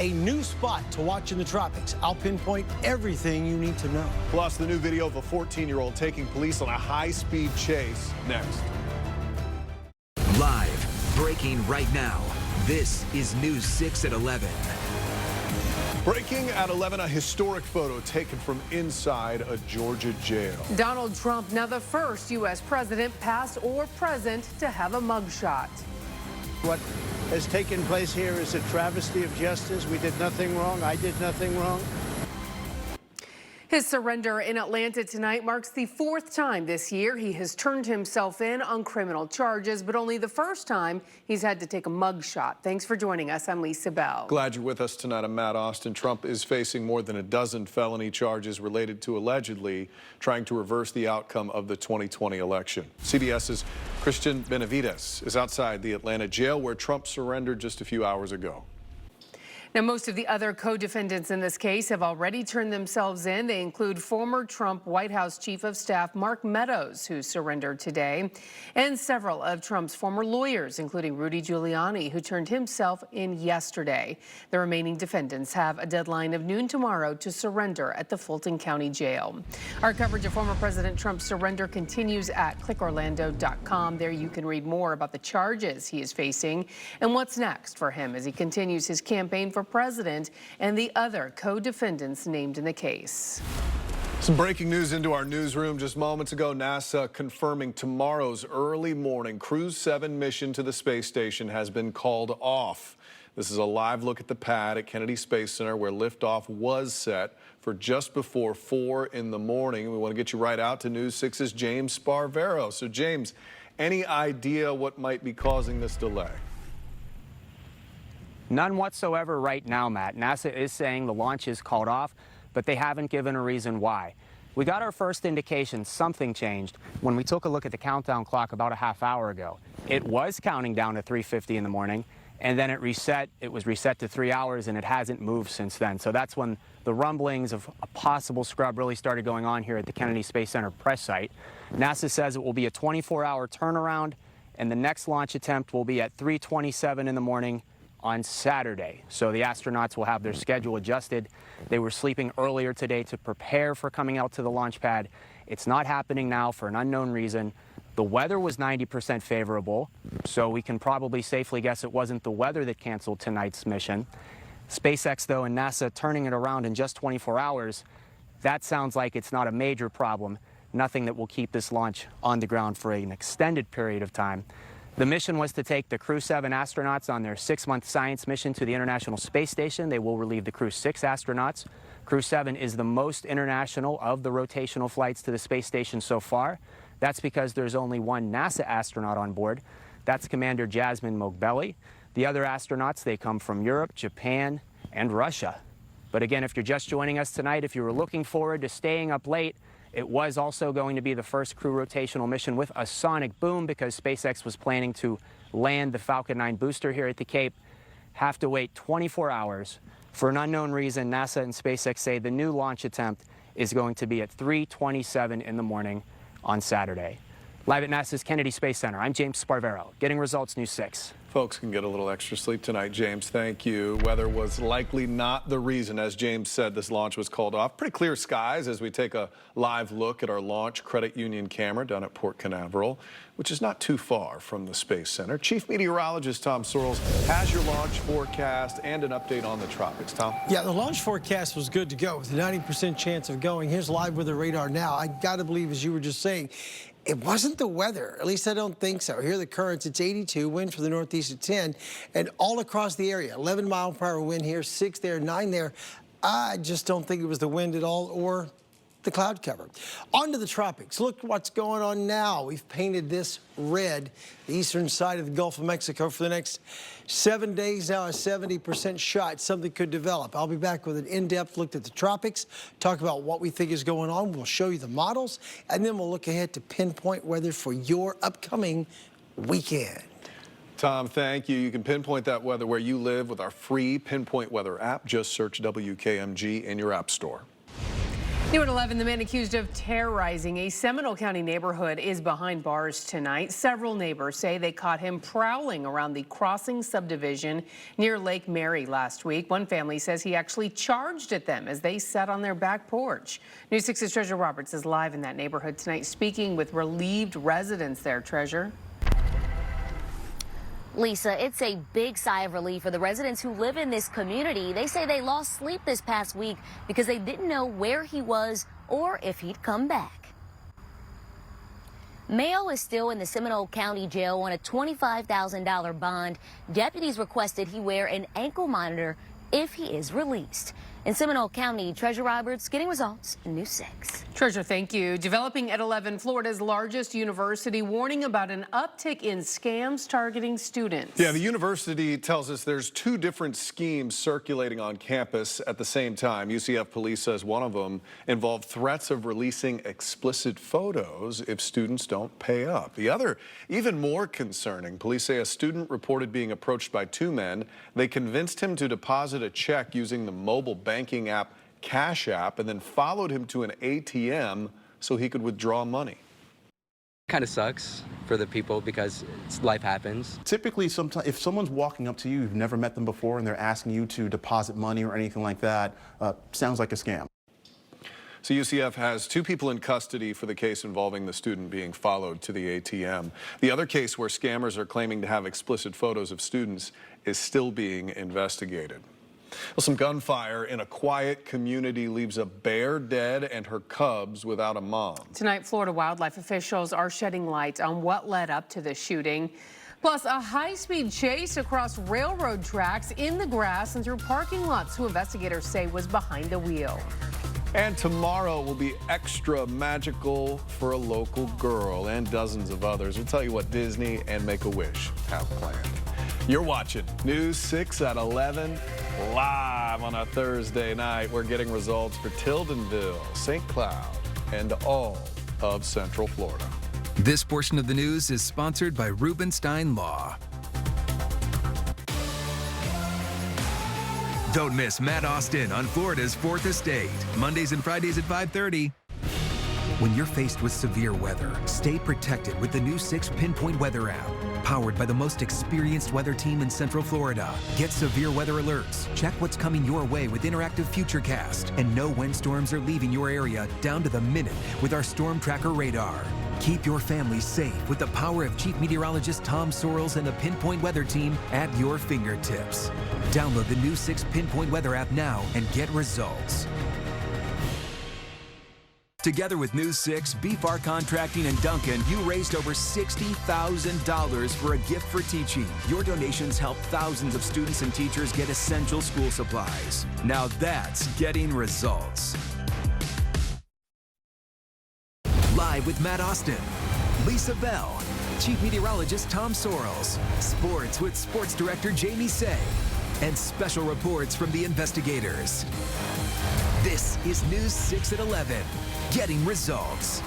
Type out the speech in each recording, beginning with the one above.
A new spot to watch in the tropics. I'll pinpoint everything you need to know. Plus, the new video of a 14-year-old taking police on a high-speed chase next. Live, breaking right now. This is News 6 at 11. Breaking at 11, a historic photo taken from inside a Georgia jail. Donald Trump, now the first U.S. president, past or present, to have a mugshot. What has taken place here is a travesty of justice. We did nothing wrong. I did nothing wrong. His surrender in Atlanta tonight marks the fourth time this year he has turned himself in on criminal charges, but only the first time he's had to take a mugshot. Thanks for joining us. I'm Lisa Bell. Glad you're with us tonight. I'm Matt Austin. Trump is facing more than a dozen felony charges related to allegedly trying to reverse the outcome of the 2020 election. CBS's Christian Benavides is outside the Atlanta jail where Trump surrendered just a few hours ago. Now, most of the other co-defendants in this case have already turned themselves in. They include former Trump White House Chief of Staff Mark Meadows, who surrendered today, and several of Trump's former lawyers, including Rudy Giuliani, who turned himself in yesterday. The remaining defendants have a deadline of noon tomorrow to surrender at the Fulton County Jail. Our coverage of former President Trump's surrender continues at clickorlando.com. There you can read more about the charges he is facing and what's next for him as he continues his campaign for president and the other co-defendants named in the case. Some breaking news into our newsroom just moments ago. NASA confirming tomorrow's early morning Crew 7 mission to the space station has been called off. This is a live look at the pad at Kennedy Space Center where liftoff was set for just before 4 in the morning. We want to get you right out to News 6's James Sparvero. So James, any idea what might be causing this delay? None whatsoever right now, Matt. NASA is saying the launch is called off, but they haven't given a reason why. We got our first indication something changed when we took a look at the countdown clock about a half hour ago. It was counting down to 3:50 in the morning, and then it reset. It was reset to 3 hours, and it hasn't moved since then. So that's when the rumblings of a possible scrub really started going on here at the Kennedy Space Center press site. NASA says it will be a 24-hour turnaround, and the next launch attempt will be at 3:27 in the morning on Saturday. So the astronauts will have their schedule adjusted. They were sleeping earlier today to prepare for coming out to the launch pad. It's not happening now for an unknown reason. The weather was 90% favorable, so we can probably safely guess it wasn't the weather that canceled tonight's mission. SpaceX, though, and NASA turning it around in just 24 hours, that sounds like it's not a major problem, nothing that will keep this launch on the ground for an extended period of time. The mission was to take the Crew 7 astronauts on their 6-month science mission to the International Space Station. They will relieve the Crew 6 astronauts. Crew 7 is the most international of the rotational flights to the space station so far. That's because there's only one NASA astronaut on board. That's Commander Jasmine Moghbeli. The other astronauts, they come from Europe, Japan, and Russia. But again, if you're just joining us tonight, if you were looking forward to staying up late, it was also going to be the first crew rotational mission with a sonic boom because SpaceX was planning to land the Falcon 9 booster here at the Cape. Have to wait 24 hours. For an unknown reason, NASA and SpaceX say the new launch attempt is going to be at 3:27 in the morning on Saturday. Live at NASA's Kennedy Space Center, I'm James Sparvero, getting results, News 6. Folks can get a little extra sleep tonight. James, thank you. Weather was likely not the reason. As James said, this launch was called off. Pretty clear skies as we take a live look at our launch credit union camera down at Port Canaveral, which is not too far from the Space Center. Chief Meteorologist Tom Sorrells has your launch forecast and an update on the tropics. Tom? Yeah, the launch forecast was good to go with a 90% chance of going. Here's live weather radar now. I got to believe, as you were just saying, it wasn't the weather. At least I don't think so. Here are the currents. It's 82, winds from the northeast at 10, and all across the area. 11-mile-per-hour wind here, 6 there, 9 there. I just don't think it was the wind at all or the cloud cover. On to the tropics. Look what's going on now. We've painted this red, the eastern side of the Gulf of Mexico for the next 7 days now, a 70% shot. Something could develop. I'll be back with an in-depth look at the tropics, talk about what we think is going on. We'll show you the models, and then we'll look ahead to pinpoint weather for your upcoming weekend. Tom, thank you. You can pinpoint that weather where you live with our free Pinpoint Weather app. Just search WKMG in your app store. New at 11, the man accused of terrorizing a Seminole County neighborhood is behind bars tonight. Several neighbors say they caught him prowling around the Crossing subdivision near Lake Mary last week. One family says he actually charged at them as they sat on their back porch. News 6's Treasure Roberts is live in that neighborhood tonight, speaking with relieved residents there. Treasure. Lisa, it's a big sigh of relief for the residents who live in this community. They say they lost sleep this past week because they didn't know where he was or if he'd come back. Mayo is still in the Seminole County Jail on a $25,000 bond. Deputies requested he wear an ankle monitor if he is released. In Seminole County, Treasure Roberts getting results in News 6. Treasure, thank you. Developing at 11, Florida's largest university, warning about an uptick in scams targeting students. Yeah, the university tells us there's two different schemes circulating on campus at the same time. UCF police says one of them involved threats of releasing explicit photos if students don't pay up. The other, even more concerning, police say a student reported being approached by two men. They convinced him to deposit a check using the mobile banking app Cash App and then followed him to an ATM so he could withdraw money. Kind of sucks for the people because life happens. Typically, sometimes if someone's walking up to you, you've never met them before, and they're asking you to deposit money or anything like that, sounds like a scam. So UCF has two people in custody for the case involving the student being followed to the ATM. The other case where scammers are claiming to have explicit photos of students is still being investigated. Well, some gunfire in a quiet community leaves a bear dead and her cubs without a mom. Tonight, Florida wildlife officials are shedding light on what led up to the shooting. Plus, a high-speed chase across railroad tracks in the grass and through parking lots, who investigators say was behind the wheel. And tomorrow will be extra magical for a local girl and dozens of others. We'll tell you what Disney and Make-A-Wish have planned. You're watching News 6 at 11, live on a Thursday night. We're getting results for Tildenville, St. Cloud, and all of Central Florida. This portion of the news is sponsored by Rubenstein Law. Don't miss Matt Austin on Florida's 4th Estate, Mondays and Fridays at 5:30. When you're faced with severe weather, stay protected with the new 6 Pinpoint weather app. Powered by the most experienced weather team in Central Florida. Get severe weather alerts, check what's coming your way with interactive Futurecast, and know when storms are leaving your area down to the minute with our Storm Tracker radar. Keep your family safe with the power of Chief Meteorologist Tom Sorrells and the Pinpoint weather team at your fingertips. Download the new 6 Pinpoint weather app now and get results. Together with News 6, BFAR Contracting, and Duncan, you raised over $60,000 for a gift for teaching. Your donations help thousands of students and teachers get essential school supplies. Now that's getting results. Live with Matt Austin, Lisa Bell, Chief Meteorologist Tom Sorrells, Sports with Sports Director Jamie Say, and special reports from the investigators. This is News 6 at 11. Getting results.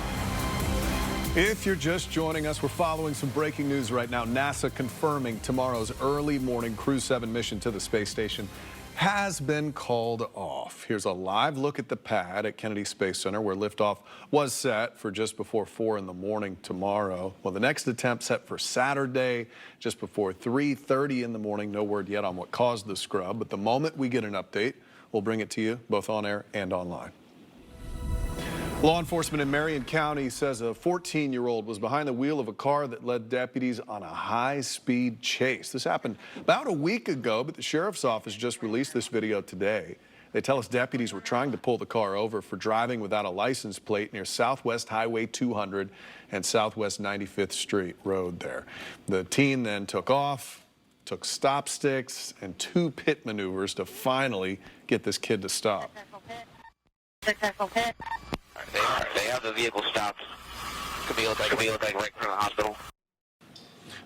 If you're just joining us, we're following some breaking news right now. NASA confirming tomorrow's early morning Crew 7 mission to the space station has been called off. Here's a live look at the pad at Kennedy Space Center, where liftoff was set for just before 4 in the morning tomorrow. Well, the next attempt set for Saturday, just before 3:30 in the morning. No word yet on what caused the scrub, but the moment we get an update, we'll bring it to you both on air and online. Law enforcement in Marion County says a 14-year-old was behind the wheel of a car that led deputies on a high-speed chase. This happened about a week ago, but the sheriff's office just released this video today. They tell us deputies were trying to pull the car over for driving without a license plate near Southwest Highway 200 and Southwest 95th Street Road there. The teen then took off, took stop sticks and 2 pit maneuvers to finally get this kid to stop. They have the vehicle stopped. Could be like right in front of the hospital.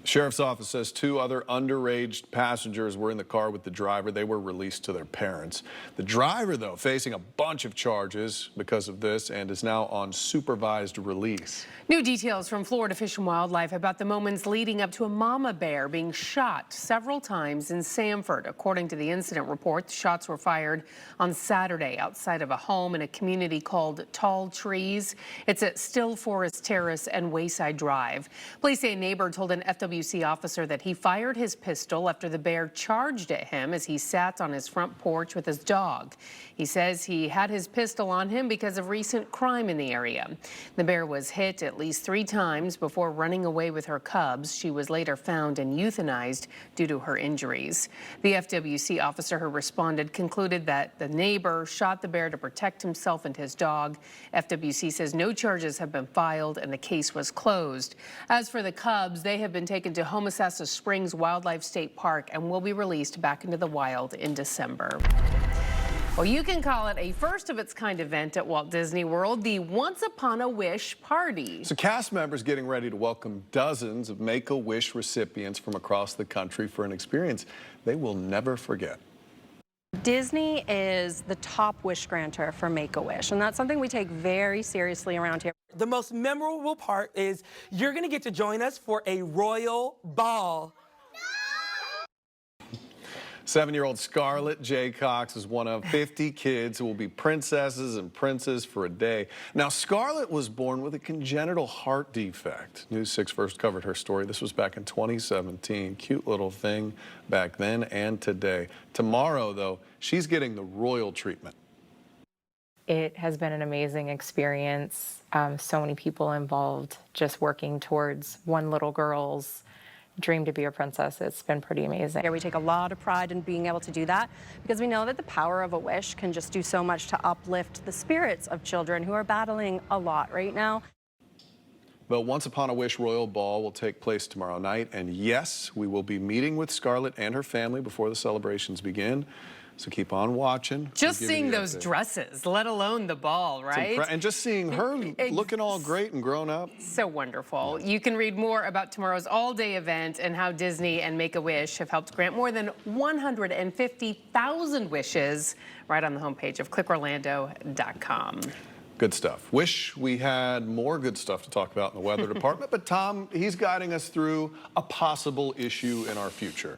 Sheriff's office says 2 other underage passengers were in the car with the driver. They were released to their parents. The driver, though, facing a bunch of charges because of this and is now on supervised release. New details from Florida Fish and Wildlife about the moments leading up to a mama bear being shot several times in Sanford. According to the incident report, the shots were fired on Saturday outside of a home in a community called Tall Trees. It's at Still Forest Terrace and Wayside Drive. Police say a neighbor told an FWC officer that he fired his pistol after the bear charged at him as he sat on his front porch with his dog. He says he had his pistol on him because of recent crime in the area. The bear was hit at least 3 times before running away with her cubs. She was later found and euthanized due to her injuries. The FWC officer who responded concluded that the neighbor shot the bear to protect himself and his dog. FWC says no charges have been filed and the case was closed. As for the cubs, they have been taken to Homosassa Springs Wildlife State Park and will be released back into the wild in December. Well, you can call it a first-of-its-kind event at Walt Disney World, the Once Upon a Wish Party. So cast members getting ready to welcome dozens of Make-A-Wish recipients from across the country for an experience they will never forget. Disney is the top wish granter for Make-A-Wish, and that's something we take very seriously around here. The most memorable part is you're going to get to join us for a royal ball. 7-year-old Scarlett J. Cox is one of 50 kids who will be princesses and princes for a day. Now, Scarlett was born with a congenital heart defect. News 6 first covered her story. This was back in 2017. Cute little thing back then and today. Tomorrow, though, she's getting the royal treatment. It has been an amazing experience. So many people involved, just working towards one little girl's dream to be a princess. It's been pretty amazing. We take a lot of pride in being able to do that because we know that the power of a wish can just do so much to uplift the spirits of children who are battling a lot right now. The Once Upon a Wish Royal Ball will take place tomorrow night, and yes, we will be meeting with Scarlett and her family before the celebrations begin. So keep on watching. Just seeing those dresses, let alone the ball, right? And just seeing her looking all great and grown up. So wonderful. You can read more about tomorrow's all-day event and how Disney and Make-A-Wish have helped grant more than 150,000 wishes right on the homepage of clickorlando.com. Good stuff. Wish we had more good stuff to talk about in the weather department, but Tom, he's guiding us through a possible issue in our future.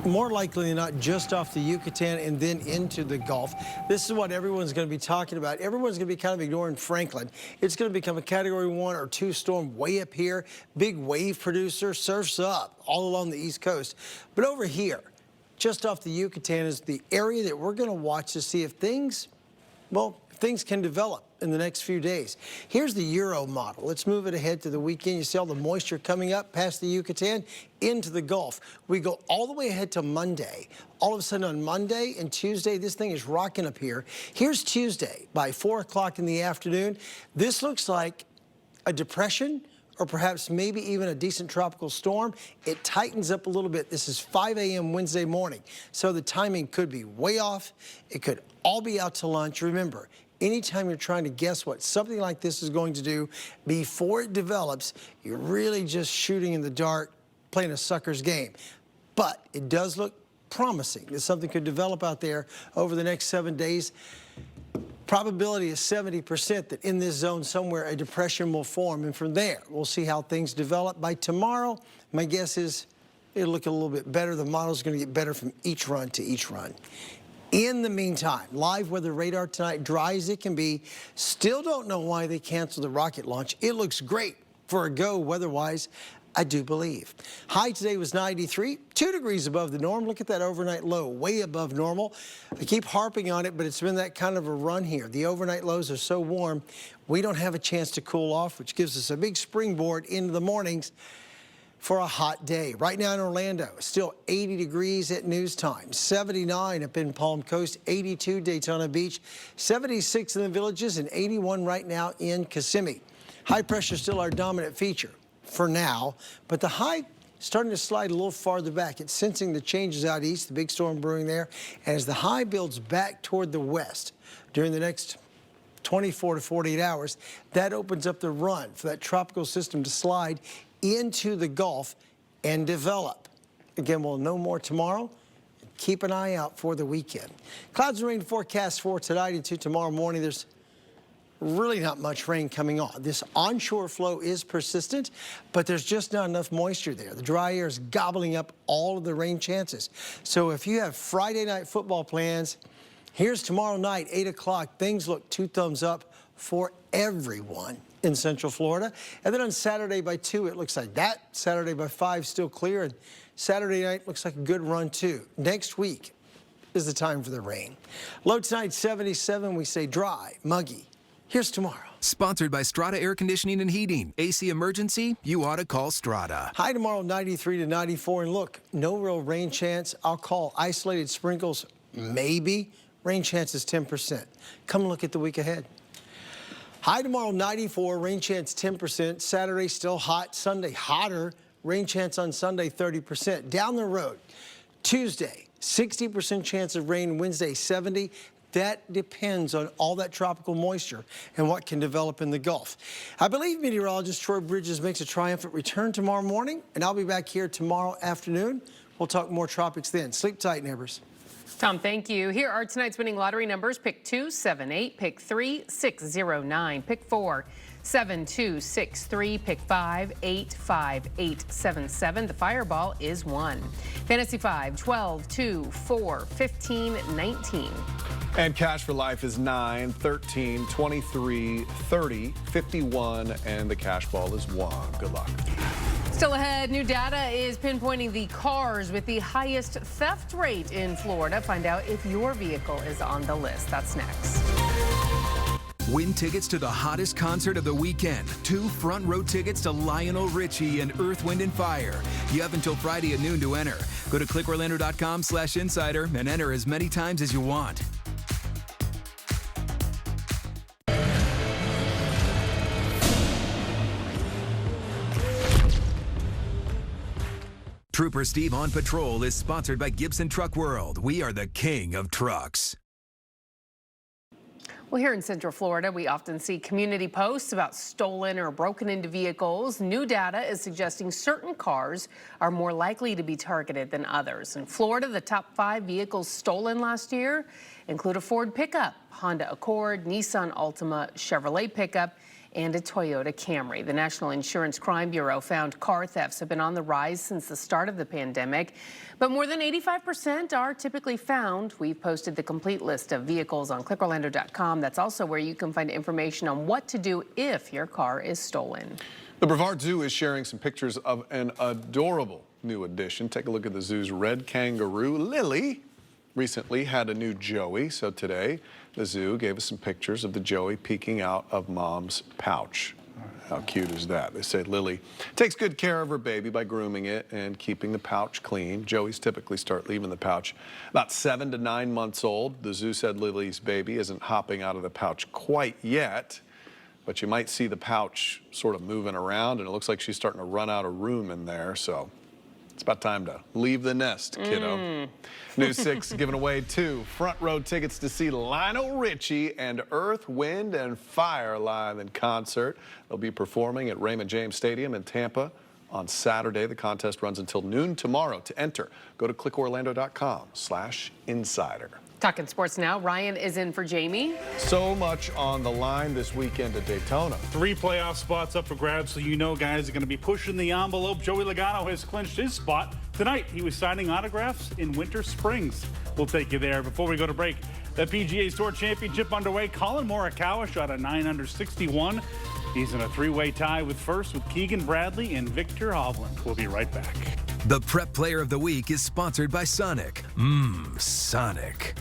More likely than not, just off the Yucatan and then into the Gulf. This is what everyone's going to be talking about. Everyone's going to be kind of ignoring Franklin. It's going to become a Category 1 or 2 storm way up here. Big wave producer, surfs up all along the East Coast. But over here, just off the Yucatan, is the area that we're going to watch to see if things, well, things can develop in the next few days. Here's the Euro model. Let's move it ahead to the weekend. You see all the moisture coming up past the Yucatan into the Gulf. We go all the way ahead to Monday. All of a sudden on Monday and Tuesday, this thing is rocking up here. Here's Tuesday by 4 o'clock in the afternoon. This looks like a depression or perhaps maybe even a decent tropical storm. It tightens up a little bit. This is 5 a.m. Wednesday morning. So the timing could be way off. It could all be out to lunch. Remember, anytime you're trying to guess what something like this is going to do before it develops, you're really just shooting in the dark, playing a sucker's game. But it does look promising that something could develop out there over the next 7 days. Probability is 70% that in this zone somewhere a depression will form, and from there we'll see how things develop. By tomorrow, my guess is it'll look a little bit better. The model's going to get better from each run to each run. In the meantime, live weather radar tonight, dry as it can be. Still don't know why they canceled the rocket launch. It looks great for a go weather-wise, I do believe. High today was 93, 2 degrees above the norm. Look at that overnight low, way above normal. I keep harping on it, but it's been that kind of a run here. The overnight lows are so warm, we don't have a chance to cool off, which gives us a big springboard into the mornings for a hot day. Right now in Orlando, still 80 degrees at news time, 79 up in Palm Coast, 82 Daytona Beach, 76 in the Villages, and 81 right now in Kissimmee. High pressure still our dominant feature for now, but the high starting to slide a little farther back. It's sensing the changes out east, the big storm brewing there, and as the high builds back toward the west during the next 24 to 48 hours. That opens up the run for that tropical system to slide into the Gulf and develop. Again, we'll know more tomorrow. Keep an eye out for the weekend. Clouds and rain forecast for tonight into tomorrow morning. There's really not much rain coming on. This onshore flow is persistent, but there's just not enough moisture there. The dry air is gobbling up all of the rain chances. So if you have Friday night football plans, here's tomorrow night, 8 o'clock. Things look 2 thumbs up for everyone in Central Florida. And then on Saturday by 2, it looks like that. Saturday by 5, still clear. And Saturday night looks like a good run, too. Next week is the time for the rain. Low tonight, 77. We say dry, muggy. Here's tomorrow. Sponsored by Strata Air Conditioning and Heating. AC emergency? You ought to call Strata. High tomorrow, 93 to 94. And look, no real rain chance. I'll call isolated sprinkles, maybe. Rain chance is 10%. Come look at the week ahead. High tomorrow, 94. Rain chance 10%. Saturday still hot. Sunday hotter. Rain chance on Sunday, 30%. Down the road, Tuesday, 60% chance of rain. Wednesday, 70. That depends on all that tropical moisture and what can develop in the Gulf. I believe meteorologist Troy Bridges makes a triumphant return tomorrow morning, and I'll be back here tomorrow afternoon. We'll talk more tropics then. Sleep tight, neighbors. Tom, thank you. Here are tonight's winning lottery numbers. Pick 2, 7, 8. Pick 3, 6, 0, 9. Pick 4, 7, 2, 6, 3. Pick 5, 8, 5, 8, 7, 7. The fireball is 1. Fantasy 5, 12, 2, 4, 15, 19. And cash for life is 9, 13, 23, 30, 51, and the cash ball is 1. Good luck. Still ahead, new data is pinpointing the cars with the highest theft rate in Florida. Find out if your vehicle is on the list. That's next. Win tickets to the hottest concert of the weekend. 2 front row tickets to Lionel Richie and Earth, Wind & Fire. You have until Friday at noon to enter. Go to clickorlando.com/insider and enter as many times as you want. Trooper Steve on Patrol is sponsored by Gibson Truck World. We are the king of trucks. Well, here in Central Florida, we often see community posts about stolen or broken into vehicles. New data is suggesting certain cars are more likely to be targeted than others. In Florida, the top 5 vehicles stolen last year include a Ford pickup, Honda Accord, Nissan Altima, Chevrolet pickup, and a Toyota Camry. The National Insurance Crime Bureau found car thefts have been on the rise since the start of the pandemic, but more than 85% are typically found. We've posted the complete list of vehicles on clickorlando.com. That's also where you can find information on what to do if your car is stolen. The Brevard Zoo is sharing some pictures of an adorable new addition. Take a look at the zoo's red kangaroo. Lily recently had a new Joey, so today the zoo gave us some pictures of the Joey peeking out of mom's pouch. How cute is that? They say Lily takes good care of her baby by grooming it and keeping the pouch clean. Joeys typically start leaving the pouch about 7 to 9 months old. The zoo said Lily's baby isn't hopping out of the pouch quite yet, but you might see the pouch sort of moving around, and it looks like she's starting to run out of room in there, so it's about time to leave the nest, kiddo. News 6 giving away 2 front row tickets to see Lionel Richie and Earth, Wind & Fire live in concert. They'll be performing at Raymond James Stadium in Tampa on Saturday. The contest runs until noon tomorrow. To enter, go to clickorlando.com/insider. Talking sports now, Ryan is in for Jamie. So much on the line this weekend at Daytona. 3 playoff spots up for grabs, so you know guys are going to be pushing the envelope. Joey Logano has clinched his spot. Tonight, he was signing autographs in Winter Springs. We'll take you there. Before we go to break, the PGA Tour Championship underway. Colin Morikawa shot a 9 under 61. He's in a 3-way tie with first with Keegan Bradley and Victor Hovland. We'll be right back. The Prep Player of the Week is sponsored by Sonic. Sonic.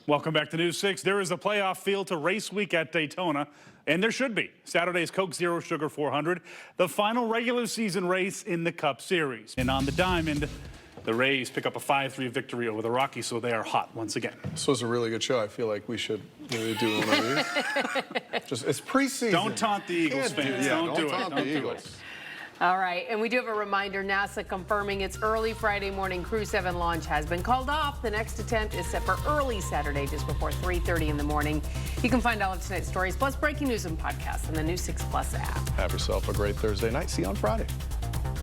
Welcome back to News 6. There is a playoff field to race week at Daytona, and there should be. Saturday's Coke Zero Sugar 400, the final regular season race in the Cup Series. And on the diamond, the Rays pick up a 5-3 victory over the Rockies, so they are hot once again. This was a really good show. I feel like we should really do one of these. It's preseason. Don't taunt the Eagles fans. Yeah, don't do it. Taunt the Eagles. All right, and we do have a reminder. NASA confirming its early Friday morning Crew 7 launch has been called off. The next attempt is set for early Saturday, just before 3:30 in the morning. You can find all of tonight's stories, plus breaking news and podcasts on the new 6 Plus app. Have yourself a great Thursday night. See you on Friday.